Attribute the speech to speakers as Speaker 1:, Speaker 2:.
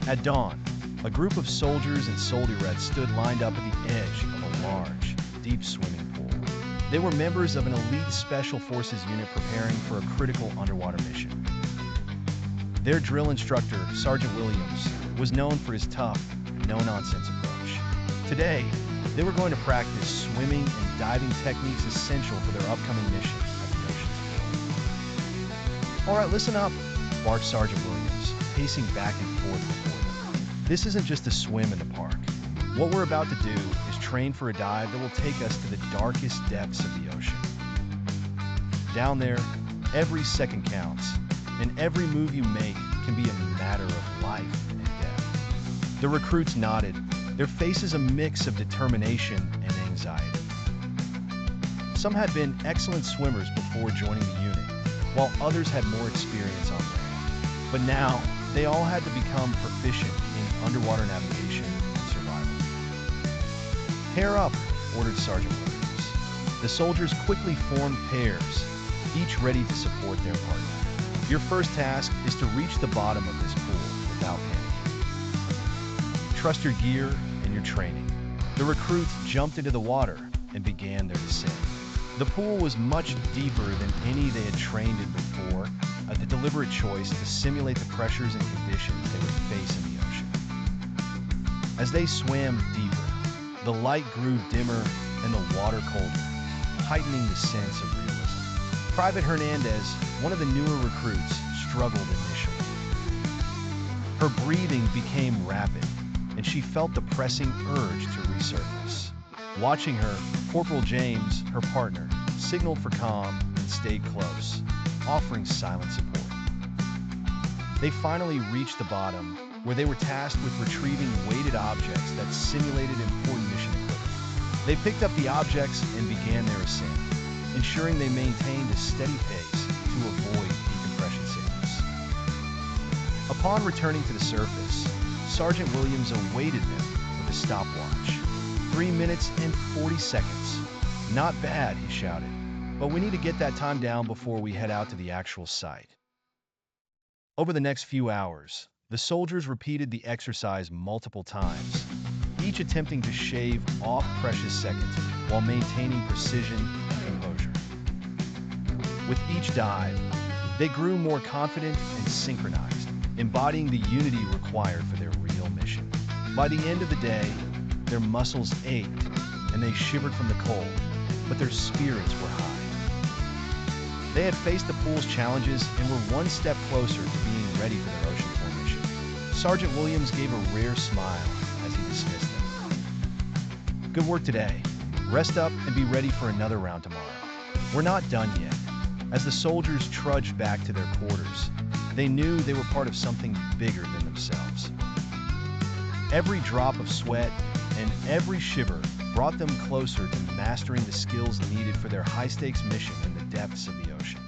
Speaker 1: At dawn, a group of soldiers and soldierettes stood lined up at the edge of a large, deep swimming pool. They were members of an elite Special Forces unit preparing for a critical underwater mission. Their drill instructor, Sergeant Williams, was known for his tough, no-nonsense approach. Today, they were going to practice swimming and diving techniques essential for their upcoming mission at the ocean's floor. "All right, listen up," barked Sergeant Williams, pacing back and forth before them. "This isn't just a swim in the park. What we're about to do is train for a dive that will take us to the darkest depths of the ocean. Down there, every second counts, and every move you make can be a matter of life and death." The recruits nodded, their faces a mix of determination and anxiety. Some had been excellent swimmers before joining the unit, while others had more experience on land. But now, they all had to become proficient in underwater navigation and survival. "Pair up," ordered Sergeant Williams. The soldiers quickly formed pairs, each ready to support their partner. "Your first task is to reach the bottom of this pool without panicking. Trust your gear and your training." The recruits jumped into the water and began their descent. The pool was much deeper than any they had trained in before, a deliberate choice to simulate the pressures and conditions they would face in the ocean. As they swam deeper, the light grew dimmer and the water colder, heightening the sense of realism. Private Hernandez, one of the newer recruits, struggled initially. Her breathing became rapid, and she felt the pressing urge to resurface. Watching her, Corporal James, her partner, signaled for calm and stayed close, offering silent support. They finally reached the bottom, where they were tasked with retrieving weighted objects that simulated important mission equipment. They picked up the objects and began their ascent, ensuring they maintained a steady pace to avoid decompression signals. Upon returning to the surface, Sergeant Williams awaited them with a stopwatch. 3 minutes and 40 seconds. "Not bad," he shouted, "but we need to get that time down before we head out to the actual site." Over the next few hours, the soldiers repeated the exercise multiple times, each attempting to shave off precious seconds while maintaining precision and composure. With each dive, they grew more confident and synchronized, embodying the unity required for their real mission. By the end of the day, their muscles ached and they shivered from the cold, but their spirits were high. They had faced the pool's challenges and were one step closer to being ready for their ocean floor mission. Sergeant Williams gave a rare smile as he dismissed them. "Good work today. Rest up and be ready for another round tomorrow. We're not done yet." As the soldiers trudged back to their quarters, they knew they were part of something bigger than themselves. Every drop of sweat and every shiver brought them closer to mastering the skills needed for their high-stakes mission in the depths of the ocean.